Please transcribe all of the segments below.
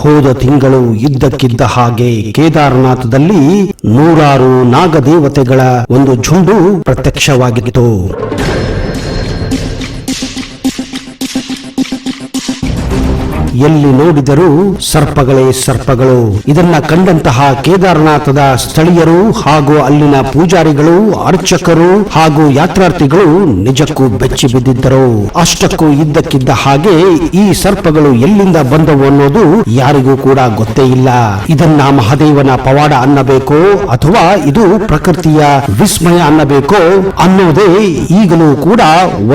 ಹೋದ ತಿಂಗಳು ಇದ್ದಕ್ಕಿದ್ದ ಹಾಗೆ ಕೇದಾರನಾಥದಲ್ಲಿ ನೂರಾರು ನಾಗದೇವತೆಗಳ ಒಂದು ಝುಂಡು ಪ್ರತ್ಯಕ್ಷವಾಗಿತ್ತು. ಎಲ್ಲಿ ನೋಡಿದರೂ ಸರ್ಪಗಳೇ ಸರ್ಪಗಳು. ಇದನ್ನ ಕಂಡಂತಹ ಕೇದಾರನಾಥದ ಸ್ಥಳೀಯರು ಹಾಗೂ ಅಲ್ಲಿನ ಪೂಜಾರಿಗಳು, ಅರ್ಚಕರು ಹಾಗೂ ಯಾತ್ರಾರ್ಥಿಗಳು ನಿಜಕ್ಕೂ ಬೆಚ್ಚಿ ಬಿದ್ದಿದ್ದರು. ಅಷ್ಟಕ್ಕೂ ಇದ್ದಕ್ಕಿದ್ದ ಹಾಗೆ ಈ ಸರ್ಪಗಳು ಎಲ್ಲಿಂದ ಬಂದವು ಅನ್ನೋದು ಯಾರಿಗೂ ಕೂಡ ಗೊತ್ತೇ ಇಲ್ಲ. ಇದನ್ನ ಮಹಾದೇವನ ಪವಾಡ ಅನ್ನಬೇಕೋ ಅಥವಾ ಇದು ಪ್ರಕೃತಿಯ ವಿಸ್ಮಯ ಅನ್ನಬೇಕೋ ಅನ್ನೋದೇ ಈಗಲೂ ಕೂಡ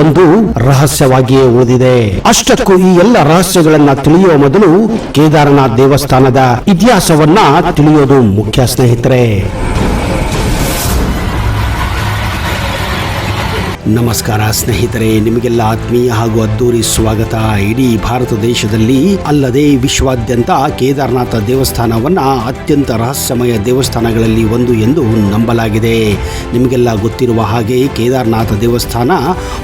ಒಂದು ರಹಸ್ಯವಾಗಿಯೇ ಉಳಿದಿದೆ. ಅಷ್ಟಕ್ಕೂ ಈ ಎಲ್ಲ ರಹಸ್ಯಗಳನ್ನ ತಿಳಿಯುವ ಮೊದಲು ಕೇದಾರನಾಥ್ ದೇವಸ್ಥಾನದ ಇತಿಹಾಸವನ್ನ ತಿಳಿಯೋದು ಮುಖ್ಯ ಸ್ನೇಹಿತರೆ. ನಮಸ್ಕಾರ ಸ್ನೇಹಿತರೆ, ನಿಮಗೆಲ್ಲ ಆತ್ಮೀಯ ಹಾಗೂ ಅದ್ದೂರಿ ಸ್ವಾಗತ. ಇಡೀ ಭಾರತ ದೇಶದಲ್ಲಿ ಅಲ್ಲದೆ ವಿಶ್ವಾದ್ಯಂತ ಕೇದಾರನಾಥ ದೇವಸ್ಥಾನವನ್ನ ಅತ್ಯಂತ ರಹಸ್ಯಮಯ ದೇವಸ್ಥಾನಗಳಲ್ಲಿ ಒಂದು ಎಂದು ನಂಬಲಾಗಿದೆ. ನಿಮಗೆಲ್ಲ ಗೊತ್ತಿರುವ ಹಾಗೆ ಕೇದಾರನಾಥ ದೇವಸ್ಥಾನ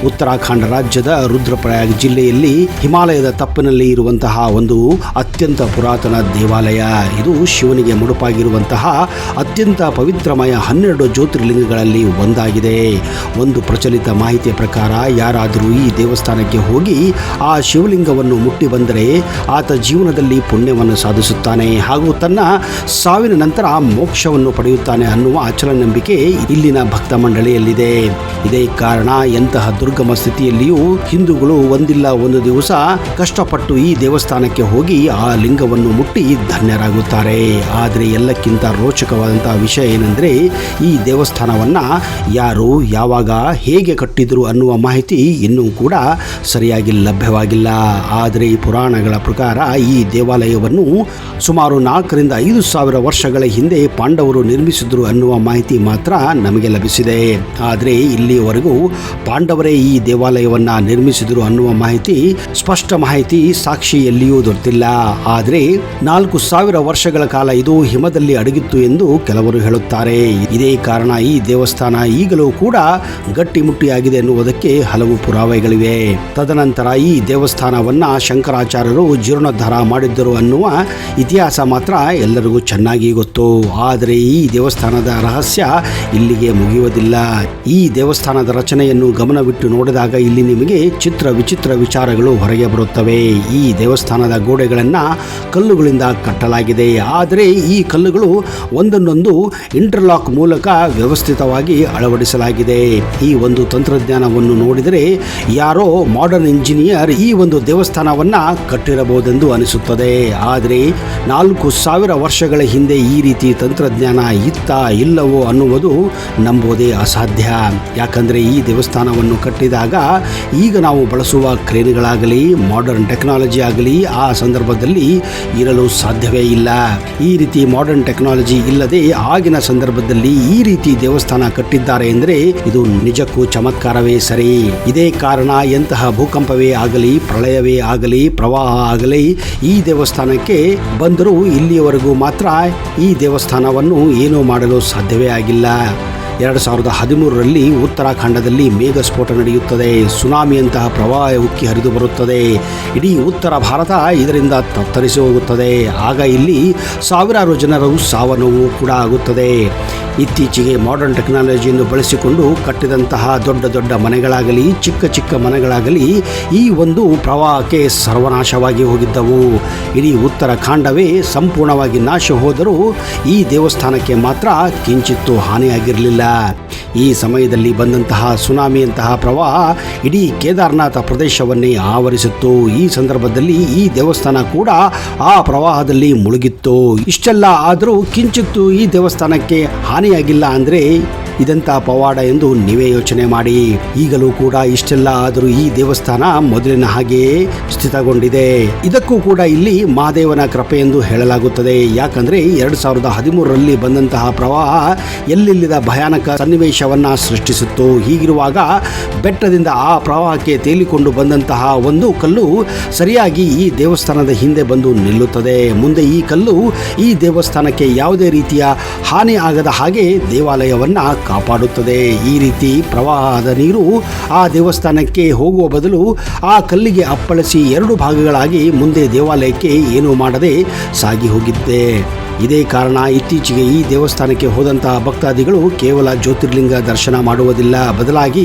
ಉತ್ತರಾಖಂಡ ರಾಜ್ಯದ ರುದ್ರಪ್ರಯಾಗ್ ಜಿಲ್ಲೆಯಲ್ಲಿ ಹಿಮಾಲಯದ ತಪ್ಪಲಿನಲ್ಲಿ ಇರುವಂತಹ ಒಂದು ಅತ್ಯಂತ ಪುರಾತನ ದೇವಾಲಯ. ಇದು ಶಿವನಿಗೆ ಮುಡುಪಾಗಿರುವಂತಹ ಅತ್ಯಂತ ಪವಿತ್ರಮಯ 12 ಜ್ಯೋತಿರ್ಲಿಂಗಗಳಲ್ಲಿ ಒಂದಾಗಿದೆ. ಒಂದು ಪ್ರಚಲಿತ ಮಾಹಿತಿಯ ಪ್ರಕಾರ ಯಾರಾದರೂ ಈ ದೇವಸ್ಥಾನಕ್ಕೆ ಹೋಗಿ ಆ ಶಿವಲಿಂಗವನ್ನು ಮುಟ್ಟಿ ಬಂದರೆ ಆತ ಜೀವನದಲ್ಲಿ ಪುಣ್ಯವನ್ನು ಸಾಧಿಸುತ್ತಾನೆ ಹಾಗೂ ತನ್ನ ಸಾವಿನ ನಂತರ ಮೋಕ್ಷವನ್ನು ಪಡೆಯುತ್ತಾನೆ ಅನ್ನುವ ಅಚಲ ನಂಬಿಕೆ ಇಲ್ಲಿನ ಭಕ್ತ ಮಂಡಳಿಯಲ್ಲಿದೆ. ಇದೇ ಕಾರಣ ಎಂತಹ ದುರ್ಗಮ ಸ್ಥಿತಿಯಲ್ಲಿಯೂ ಹಿಂದೂಗಳು ಒಂದಿಲ್ಲ ಒಂದು ದಿವಸ ಕಷ್ಟಪಟ್ಟು ಈ ದೇವಸ್ಥಾನಕ್ಕೆ ಹೋಗಿ ಆ ಲಿಂಗವನ್ನು ಮುಟ್ಟಿ ಧನ್ಯರಾಗುತ್ತಾರೆ. ಆದರೆ ಎಲ್ಲಕ್ಕಿಂತ ರೋಚಕವಾದಂತಹ ವಿಷಯ ಏನೆಂದರೆ ಈ ದೇವಸ್ಥಾನವನ್ನ ಯಾರು ಯಾವಾಗ ಹೇಗೆ ಕಟ್ಟಿದ್ರು ಅನ್ನುವ ಮಾಹಿತಿ ಇನ್ನೂ ಕೂಡ ಸರಿಯಾಗಿ ಲಭ್ಯವಾಗಿಲ್ಲ. ಆದರೆ ಈ ಪುರಾಣಗಳ ಪ್ರಕಾರ ಈ ದೇವಾಲಯವನ್ನು ಸುಮಾರು 4 ರಿಂದ 5 ಸಾವಿರ ವರ್ಷಗಳ ಹಿಂದೆ ಪಾಂಡವರು ನಿರ್ಮಿಸಿದ್ರು ಅನ್ನುವ ಮಾಹಿತಿ ಮಾತ್ರ ನಮಗೆ ಲಭಿಸಿದೆ. ಆದರೆ ಇಲ್ಲಿಯವರೆಗೂ ಪಾಂಡವರೇ ಈ ದೇವಾಲಯವನ್ನ ನಿರ್ಮಿಸಿದ್ರು ಅನ್ನುವ ಮಾಹಿತಿ ಸ್ಪಷ್ಟ ಮಾಹಿತಿ ಸಾಕ್ಷಿ ಎಲ್ಲಿಯೂ ದೊರೆತಿಲ್ಲ. ಆದರೆ 4,000 ವರ್ಷಗಳ ಕಾಲ ಇದು ಹಿಮದಲ್ಲಿ ಅಡಗಿತ್ತು ಎಂದು ಕೆಲವರು ಹೇಳುತ್ತಾರೆ. ಇದೇ ಕಾರಣ ಈ ದೇವಸ್ಥಾನ ಈಗಲೂ ಕೂಡ ಗಟ್ಟಿಮುಟ್ಟಿಯಾಗಿದೆ ಎನ್ನುವುದಕ್ಕೆ ಹಲವು ಪುರಾವೆಗಳಿವೆ. ತದನಂತರ ಈ ದೇವಸ್ಥಾನವನ್ನ ಶಂಕರಾಚಾರ್ಯರು ಜೀರ್ಣೋದ್ಧಾರ ಮಾಡಿದ್ದರು ಅನ್ನುವ ಇತಿಹಾಸ ಮಾತ್ರ ಎಲ್ಲರಿಗೂ ಚೆನ್ನಾಗಿ ಗೊತ್ತು. ಆದರೆ ಈ ದೇವಸ್ಥಾನದ ರಹಸ್ಯ ಇಲ್ಲಿಗೆ ಮುಗಿಯುವುದಿಲ್ಲ. ಈ ದೇವಸ್ಥಾನದ ರಚನೆಯನ್ನು ಗಮನವಿಟ್ಟು ನೋಡಿದಾಗ ಇಲ್ಲಿ ನಿಮಗೆ ಚಿತ್ರ ವಿಚಿತ್ರ ವಿಚಾರಗಳು ಹೊರಗೆ ಬರುತ್ತವೆ. ಈ ದೇವಸ್ಥಾನದ ಗೋಡೆಗಳನ್ನ ಕಲ್ಲುಗಳಿಂದ ಕಟ್ಟಲಾಗಿದೆ. ಆದರೆ ಈ ಕಲ್ಲುಗಳು ಒಂದನ್ನೊಂದು ಇಂಟರ್ಲಾಕ್ ಮೂಲಕ ವ್ಯವಸ್ಥಿತವಾಗಿ ಅಳವಡಿಸಲಾಗಿದೆ. ಈ ಒಂದು ತಂತ್ರಜ್ಞಾನವನ್ನು ನೋಡಿದರೆ ಯಾರೋ ಮಾಡರ್ನ್ ಇಂಜಿನಿಯರ್ ಈ ಒಂದು ದೇವಸ್ಥಾನವನ್ನ ಕಟ್ಟಿರಬಹುದೆಂದು ಅನಿಸುತ್ತದೆ. ಆದರೆ 4,000 ವರ್ಷಗಳ ಹಿಂದೆ ಈ ರೀತಿ ತಂತ್ರಜ್ಞಾನ ಇತ್ತ ಇಲ್ಲವೋ ಅನ್ನುವುದು ನಂಬುವುದೇ ಅಸಾಧ್ಯ. ಯಾಕಂದರೆ ಈ ದೇವಸ್ಥಾನವನ್ನು ಕಟ್ಟಿದಾಗ ಈಗ ನಾವು ಬಳಸುವ ಕ್ರೇನ್ಗಳಾಗಲಿ ಮಾಡರ್ನ್ ಟೆಕ್ನಾಲಜಿ ಆಗಲಿ ಆ ಸಂದರ್ಭದಲ್ಲಿ ಇರಲು ಸಾಧ್ಯವೇ ಇಲ್ಲ. ಈ ರೀತಿ ಮಾಡರ್ನ್ ಟೆಕ್ನಾಲಜಿ ಇಲ್ಲದೆ ಆಗಿನ ಸಂದರ್ಭದಲ್ಲಿ ಈ ರೀತಿ ದೇವಸ್ಥಾನ ಕಟ್ಟಿದ್ದಾರೆ ಎಂದರೆ ಇದು ನಿಜಕ್ಕೂ ಚಮತ್ಕಾರವೇ ಸರಿ. ಇದೇ ಕಾರಣ ಎಂತಹ ಭೂಕಂಪವೇ ಆಗಲಿ, ಪ್ರಳಯವೇ ಆಗಲಿ, ಪ್ರವಾಹ ಆಗಲಿ ಈ ದೇವಸ್ಥಾನಕ್ಕೆ ಬಂದರೂ ಇಲ್ಲಿಯವರೆಗೂ ಮಾತ್ರ ಈ ದೇವಸ್ಥಾನವನ್ನು ಏನೂ ಮಾಡಲು ಸಾಧ್ಯವೇ ಆಗಿಲ್ಲ. 2013ರಲ್ಲಿ ಉತ್ತರಾಖಂಡದಲ್ಲಿ ಮೇಘ ಸ್ಫೋಟ ನಡೆಯುತ್ತದೆ. ಸುನಾಮಿಯಂತಹ ಪ್ರವಾಹ ಉಕ್ಕಿ ಹರಿದು ಬರುತ್ತದೆ. ಇಡೀ ಉತ್ತರ ಭಾರತ ಇದರಿಂದ ತತ್ತರಿಸಿ ಹೋಗುತ್ತದೆ. ಆಗ ಇಲ್ಲಿ ಸಾವಿರಾರು ಜನರು ಸಾವು ನೋವು ಕೂಡ ಆಗುತ್ತದೆ. ಇತ್ತೀಚೆಗೆ ಮಾಡರ್ನ್ ಟೆಕ್ನಾಲಜಿಯನ್ನು ಬಳಸಿಕೊಂಡು ಕಟ್ಟಿದಂತಹ ದೊಡ್ಡ ದೊಡ್ಡ ಮನೆಗಳಾಗಲಿ ಚಿಕ್ಕ ಚಿಕ್ಕ ಮನೆಗಳಾಗಲಿ ಈ ಒಂದು ಪ್ರವಾಹಕ್ಕೆ ಸರ್ವನಾಶವಾಗಿ ಹೋಗಿದ್ದವು. ಇಡೀ ಉತ್ತರಾಖಂಡವೇ ಸಂಪೂರ್ಣವಾಗಿ ನಾಶ ಹೋದರೂ ಈ ದೇವಸ್ಥಾನಕ್ಕೆ ಮಾತ್ರ ಕಿಂಚಿತ್ತೂ ಹಾನಿಯಾಗಿರಲಿಲ್ಲ. ಈ ಸಮಯದಲ್ಲಿ ಬಂದಂತಹ ಸುನಾಮಿಯಂತಹ ಪ್ರವಾಹ ಇಡೀ ಕೇದಾರನಾಥ ಪ್ರದೇಶವನ್ನೇ ಆವರಿಸಿತ್ತು. ಈ ಸಂದರ್ಭದಲ್ಲಿ ಈ ದೇವಸ್ಥಾನ ಕೂಡ ಆ ಪ್ರವಾಹದಲ್ಲಿ ಮುಳುಗಿತ್ತು. ಇಷ್ಟೆಲ್ಲ ಆದರೂ ಕಿಂಚಿತ್ತು ಈ ದೇವಸ್ಥಾನಕ್ಕೆ ಹಾನಿಯಾಗಿಲ್ಲ ಅಂದರೆ ಇದೆಂಥ ಪವಾಡ ಎಂದು ನೀವೇ ಯೋಚನೆ ಮಾಡಿ. ಈಗಲೂ ಕೂಡ ಇಷ್ಟೆಲ್ಲ ಆದರೂ ಈ ದೇವಸ್ಥಾನ ಮೊದಲಿನ ಹಾಗೆಯೇ ಸ್ಥಿತಗೊಂಡಿದೆ. ಇದಕ್ಕೂ ಕೂಡ ಇಲ್ಲಿ ಮಹಾದೇವನ ಕೃಪೆ ಎಂದು ಹೇಳಲಾಗುತ್ತದೆ. ಯಾಕಂದ್ರೆ 2013ರಲ್ಲಿ ಬಂದಂತಹ ಪ್ರವಾಹ ಎಲ್ಲಿಲ್ಲದ ಭಯಾನಕ ಸನ್ನಿವೇಶವನ್ನ ಸೃಷ್ಟಿಸಿತ್ತು. ಹೀಗಿರುವಾಗ ಬೆಟ್ಟದಿಂದ ಆ ಪ್ರವಾಹಕ್ಕೆ ತೇಲಿಕೊಂಡು ಬಂದಂತಹ ಒಂದು ಕಲ್ಲು ಸರಿಯಾಗಿ ಈ ದೇವಸ್ಥಾನದ ಹಿಂದೆ ಬಂದು ನಿಲ್ಲುತ್ತದೆ. ಮುಂದೆ ಈ ಕಲ್ಲು ಈ ದೇವಸ್ಥಾನಕ್ಕೆ ಯಾವುದೇ ರೀತಿಯ ಹಾನಿ ಆಗದ ಹಾಗೆ ದೇವಾಲಯವನ್ನ ಕಾಪಾಡುತ್ತದೆ. ಈ ರೀತಿ ಪ್ರವಾಹದ ನೀರು ಆ ದೇವಸ್ಥಾನಕ್ಕೆ ಹೋಗುವ ಬದಲು ಆ ಕಲ್ಲಿಗೆ ಅಪ್ಪಳಿಸಿ 2 ಭಾಗಗಳಾಗಿ ಮುಂದೆ ದೇವಾಲಯಕ್ಕೆ ಏನೂ ಮಾಡದೆ ಸಾಗಿ ಹೋಗಿದ್ದೆ. ಇದೇ ಕಾರಣ ಇತ್ತೀಚೆಗೆ ಈ ದೇವಸ್ಥಾನಕ್ಕೆ ಹೋದಂತಹ ಭಕ್ತಾದಿಗಳು ಕೇವಲ ಜ್ಯೋತಿರ್ಲಿಂಗ ದರ್ಶನ ಮಾಡುವುದಿಲ್ಲ, ಬದಲಾಗಿ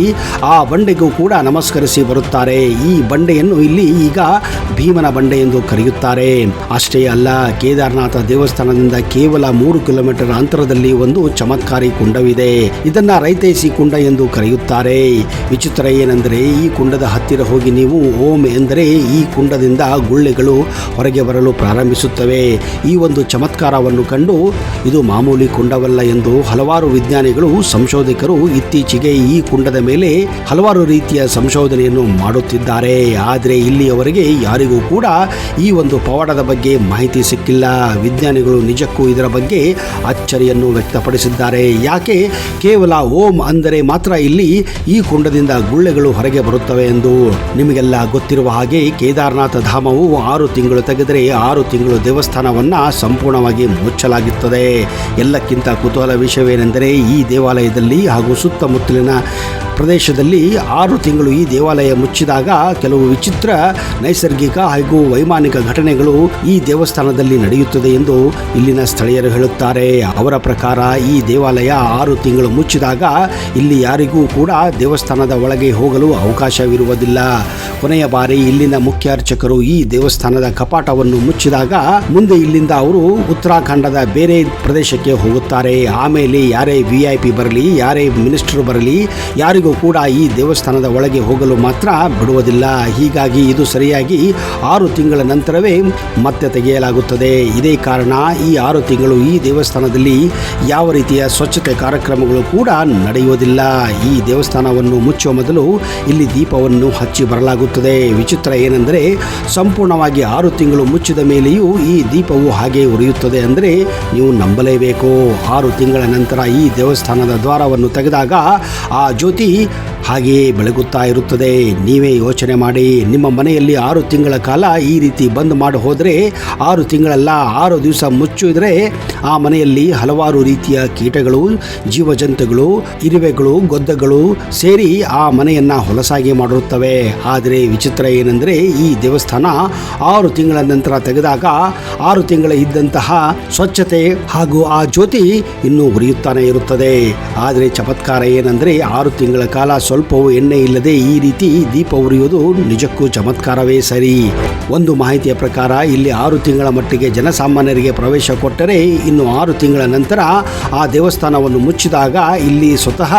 ಆ ಬಂಡೆಗೂ ಕೂಡ ನಮಸ್ಕರಿಸಿ ಬರುತ್ತಾರೆ. ಈ ಬಂಡೆಯನ್ನು ಇಲ್ಲಿ ಈಗ ಭೀಮನ ಬಂಡೆ ಎಂದು ಕರೆಯುತ್ತಾರೆ. ಅಷ್ಟೇ ಅಲ್ಲ, ಕೇದಾರನಾಥ ದೇವಸ್ಥಾನದಿಂದ ಕೇವಲ 3 ಕಿಲೋಮೀಟರ್ ಅಂತರದಲ್ಲಿ ಒಂದು ಚಮತ್ಕಾರಿ ಕುಂಡವಿದೆ. ಇದನ್ನ ರೈತೈಸಿ ಕುಂಡ ಎಂದು ಕರೆಯುತ್ತಾರೆ. ವಿಚಿತ್ರ ಏನೆಂದರೆ ಈ ಕುಂಡದ ಹತ್ತಿರ ಹೋಗಿ ನೀವು ಓಂ ಎಂದರೆ ಈ ಕುಂಡದಿಂದ ಗುಳ್ಳೆಗಳು ಹೊರಗೆ ಬರಲು ಪ್ರಾರಂಭಿಸುತ್ತವೆ. ಈ ಒಂದು ಚಮತ್ಕಾರವನ್ನು ಕಂಡು ಇದು ಮಾಮೂಲಿ ಕುಂಡವಲ್ಲ ಎಂದು ಹಲವಾರು ವಿಜ್ಞಾನಿಗಳು, ಸಂಶೋಧಕರು ಇತ್ತೀಚೆಗೆ ಈ ಕುಂಡದ ಮೇಲೆ ಹಲವಾರು ರೀತಿಯ ಸಂಶೋಧನೆಯನ್ನು ಮಾಡುತ್ತಿದ್ದಾರೆ. ಆದರೆ ಇಲ್ಲಿಯವರೆಗೆ ಯಾರಿಗೂ ಕೂಡ ಈ ಒಂದು ಪವಾಡದ ಬಗ್ಗೆ ಮಾಹಿತಿ ಸಿಕ್ಕಿಲ್ಲ. ವಿಜ್ಞಾನಿಗಳು ನಿಜಕ್ಕೂ ಇದರ ಬಗ್ಗೆ ಅಚ್ಚರಿಯನ್ನು ವ್ಯಕ್ತಪಡಿಸಿದ್ದಾರೆ. ಯಾಕೆ ಕೇವಲ ಓಂ ಅಂದರೆ ಮಾತ್ರ ಇಲ್ಲಿ ಈ ಕುಂಡದಿಂದ ಗುಳ್ಳೆಗಳು ಹೊರಗೆ ಬರುತ್ತವೆ ಎಂದು? ನಿಮಗೆಲ್ಲ ಗೊತ್ತಿರುವ ಹಾಗೆ ಕೇದಾರನಾಥ ಧಾಮವು 6 ತಿಂಗಳು ತೆಗೆದರೆ 6 ತಿಂಗಳು ದೇವಸ್ಥಾನವನ್ನ ಸಂಪೂರ್ಣವಾಗಿ ಮುಚ್ಚಲಾಗುತ್ತದೆ. ಎಲ್ಲಕ್ಕಿಂತ ಕುತೂಹಲ ವಿಷಯವೇನೆಂದರೆ ಈ ದೇವಾಲಯದಲ್ಲಿ ಹಾಗೂ ಸುತ್ತಮುತ್ತಲಿನ ಪ್ರದೇಶದಲ್ಲಿ 6 ತಿಂಗಳು ಈ ದೇವಾಲಯ ಮುಚ್ಚಿದಾಗ ಕೆಲವು ವಿಚಿತ್ರ ನೈಸರ್ಗಿಕ ಹಾಗೂ ವೈಮಾನಿಕ ಘಟನೆಗಳು ಈ ದೇವಸ್ಥಾನದಲ್ಲಿ ನಡೆಯುತ್ತದೆ ಎಂದು ಇಲ್ಲಿನ ಸ್ಥಳೀಯರು ಹೇಳುತ್ತಾರೆ. ಅವರ ಪ್ರಕಾರ ಈ ದೇವಾಲಯ 6 ತಿಂಗಳು ಮುಚ್ಚಿದಾಗ ಇಲ್ಲಿ ಯಾರಿಗೂ ಕೂಡ ದೇವಸ್ಥಾನದ ಒಳಗೆ ಹೋಗಲು ಅವಕಾಶವಿರುವುದಿಲ್ಲ. ಕೊನೆಯ ಬಾರಿ ಇಲ್ಲಿನ ಮುಖ್ಯ ಅರ್ಚಕರು ಈ ದೇವಸ್ಥಾನದ ಕಪಾಟವನ್ನು ಮುಚ್ಚಿದಾಗ ಮುಂದೆ ಇಲ್ಲಿಂದ ಅವರು ಉತ್ತರಾಖಂಡದ ಬೇರೆ ಪ್ರದೇಶಕ್ಕೆ ಹೋಗುತ್ತಾರೆ. ಆಮೇಲೆ ಯಾರೇ VIP ಬರಲಿ, ಯಾರೇ ಮಿನಿಸ್ಟರ್ ಬರಲಿ, ಯಾರಿಗೂ ಕೂಡ ಈ ದೇವಸ್ಥಾನದ ಒಳಗೆ ಹೋಗಲು ಮಾತ್ರ ಬಿಡುವುದಿಲ್ಲ. ಹೀಗಾಗಿ ಇದು ಸರಿಯಾಗಿ 6 ತಿಂಗಳ ನಂತರವೇ ಮತ್ತೆ ತೆಗೆಯಲಾಗುತ್ತದೆ. ಇದೇ ಕಾರಣ ಈ 6 ತಿಂಗಳು ಈ ದೇವಸ್ಥಾನದಲ್ಲಿ ಯಾವ ರೀತಿಯ ಸ್ವಚ್ಛತೆ ಕಾರ್ಯಕ್ರಮಗಳು ಕೂಡ ನಡೆಯುವುದಿಲ್ಲ. ಈ ದೇವಸ್ಥಾನವನ್ನು ಮುಚ್ಚುವ ಮೊದಲು ಇಲ್ಲಿ ದೀಪವನ್ನು ಹಚ್ಚಿ ಬರಲಾಗುತ್ತದೆ. ವಿಚಿತ್ರ ಏನೆಂದರೆ ಸಂಪೂರ್ಣವಾಗಿ 6 ತಿಂಗಳು ಮುಚ್ಚಿದ ಮೇಲೆಯೂ ಈ ದೀಪವು ಹಾಗೆ ಉರಿಯುತ್ತದೆ ಅಂದರೆ ನೀವು ನಂಬಲೇಬೇಕು. 6 ತಿಂಗಳ ನಂತರ ಈ ದೇವಸ್ಥಾನದ ದ್ವಾರವನ್ನು ತೆಗೆದಾಗ ಆ ಜ್ಯೋತಿ ಹಾಗೆಯೇ ಬೆಳಗುತ್ತಾ ಇರುತ್ತದೆ. ನೀವೇ ಯೋಚನೆ ಮಾಡಿ, ನಿಮ್ಮ ಮನೆಯಲ್ಲಿ 6 ತಿಂಗಳ ಕಾಲ ಈ ರೀತಿ ಬಂದ್ ಮಾಡಿ ಹೋದರೆ 6 ತಿಂಗಳಲ್ಲ 6 ದಿವಸ ಮುಚ್ಚಿದ್ರೆ ಆ ಮನೆಯಲ್ಲಿ ಹಲವಾರು ರೀತಿಯ ಕೀಟಗಳು, ಜೀವಜಂತುಗಳು, ಇರುವೆಗಳು, ಗೊದ್ದಗಳು ಸೇರಿ ಆ ಮನೆಯನ್ನ ಹೊಲಸಾಗಿ ಮಾಡಿರುತ್ತವೆ. ಆದರೆ ವಿಚಿತ್ರ ಏನೆಂದರೆ ಈ ದೇವಸ್ಥಾನ 6 ತಿಂಗಳ ನಂತರ ತೆಗೆದಾಗ 6 ತಿಂಗಳ ಇದ್ದಂತಹ ಸ್ವಚ್ಛತೆ ಹಾಗೂ ಆ ಜ್ಯೋತಿ ಇನ್ನೂ ಉರಿಯುತ್ತಾನೆ ಇರುತ್ತದೆ. ಆದರೆ ಚಮತ್ಕಾರ ಏನೆಂದರೆ 6 ತಿಂಗಳ ಕಾಲ ಸ್ವಲ್ಪವೂ ಎಣ್ಣೆ ಇಲ್ಲದೆ ಈ ರೀತಿ ದೀಪ ಉರಿಯುವುದು ನಿಜಕ್ಕೂ ಚಮತ್ಕಾರವೇ ಸರಿ. ಒಂದು ಮಾಹಿತಿಯ ಪ್ರಕಾರ ಇಲ್ಲಿ 6 ತಿಂಗಳ ಮಟ್ಟಿಗೆ ಜನಸಾಮಾನ್ಯರಿಗೆ ಪ್ರವೇಶ ಕೊಟ್ಟರೆ ಇನ್ನು 6 ತಿಂಗಳ ನಂತರ ಆ ದೇವಸ್ಥಾನವನ್ನು ಮುಚ್ಚಿದಾಗ ಇಲ್ಲಿ ಸ್ವತಃ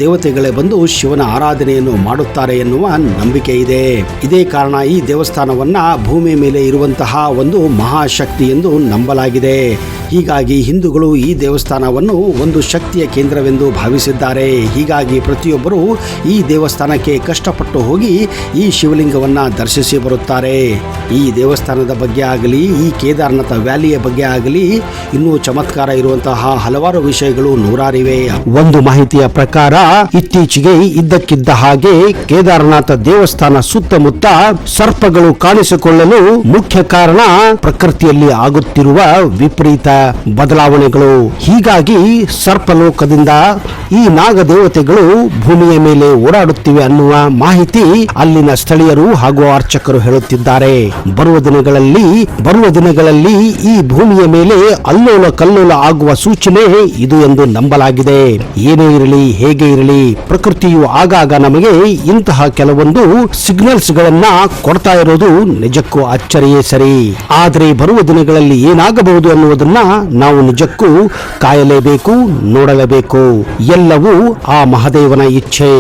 ದೇವತೆಗಳೇ ಬಂದು ಶಿವನ ಆರಾಧನೆಯನ್ನು ಮಾಡುತ್ತಾರೆ ಎನ್ನುವ ನಂಬಿಕೆ ಇದೆ. ಇದೇ ಕಾರಣ ಈ ದೇವಸ್ಥಾನವನ್ನ ಭೂಮಿಯ ಮೇಲೆ ಇರುವಂತಹ ಒಂದು ಮಹಾಶಕ್ತಿ ಎಂದು ನಂಬಲಾಗಿದೆ. ಹೀಗಾಗಿ ಹಿಂದೂಗಳು ಈ ದೇವಸ್ಥಾನವನ್ನು ಒಂದು ಶಕ್ತಿಯ ಕೇಂದ್ರವೆಂದು ಭಾವಿಸಿದ್ದಾರೆ. ಹೀಗಾಗಿ ಪ್ರತಿಯೊಬ್ಬರು ಈ ದೇವಸ್ಥಾನಕ್ಕೆ ಕಷ್ಟಪಟ್ಟು ಹೋಗಿ ಈ ಶಿವಲಿಂಗವನ್ನ ದರ್ಶಿಸಿ ಬರುತ್ತಾರೆ. ಈ ದೇವಸ್ಥಾನದ ಬಗ್ಗೆ ಆಗಲಿ, ಈ ಕೇದಾರನಾಥ ವ್ಯಾಲಿಯ ಬಗ್ಗೆ ಆಗಲಿ ಇನ್ನೂ ಚಮತ್ಕಾರ ಇರುವಂತಹ ಹಲವಾರು ವಿಷಯಗಳು ನೂರಾರಿವೆ. ಒಂದು ಮಾಹಿತಿಯ ಪ್ರಕಾರ ಇತ್ತೀಚೆಗೆ ಇದ್ದಕ್ಕಿದ್ದ ಹಾಗೆ ಕೇದಾರನಾಥ ದೇವಸ್ಥಾನ ಸುತ್ತಮುತ್ತ ಸರ್ಪಗಳು ಕಾಣಿಸಿಕೊಳ್ಳಲು ಮುಖ್ಯ ಕಾರಣ ಪ್ರಕೃತಿಯಲ್ಲಿ ಆಗುತ್ತಿರುವ ವಿಪರೀತ ಬದಲಾವಣೆಗಳು. ಹೀಗಾಗಿ ಸರ್ಪಲೋಕದಿಂದ ಈ ನಾಗ ದೇವತೆಗಳು ಭೂಮಿಯ ಮೇಲೆ ಓಡಾಡುತ್ತಿವೆ ಅನ್ನುವ ಮಾಹಿತಿ ಅಲ್ಲಿನ ಸ್ಥಳೀಯರು ಹಾಗೂ ಅರ್ಚಕರು ಹೇಳುತ್ತಿದ್ದಾರೆ. ಬರುವ ದಿನಗಳಲ್ಲಿ ಈ ಭೂಮಿಯ ಮೇಲೆ ಅಲ್ಲೋಲ ಕಲ್ಲೋಲ ಆಗುವ ಸೂಚನೆ ಇದು ಎಂದು ನಂಬಲಾಗಿದೆ. ಏನೇ ಇರಲಿ, ಹೇಗೆ ಇರಲಿ, ಪ್ರಕೃತಿಯು ಆಗಾಗ ನಮಗೆ ಇಂತಹ ಕೆಲವೊಂದು ಸಿಗ್ನಲ್ಸ್ ಗಳನ್ನ ಕೊಡ್ತಾ ಇರೋದು ನಿಜಕ್ಕೂ ಅಚ್ಚರಿಯೇ ಸರಿ. ಆದರೆ ಬರುವ ದಿನಗಳಲ್ಲಿ ಏನಾಗಬಹುದು ಅನ್ನುವುದನ್ನ ನಾವು ನಿಜಕ್ಕೂ ಕಾಯಲೇಬೇಕು, ನೋಡಲೇಬೇಕು. ಎಲ್ಲವೂ ಆ ಮಹಾದೇವನ ಇಚ್ಛೆ.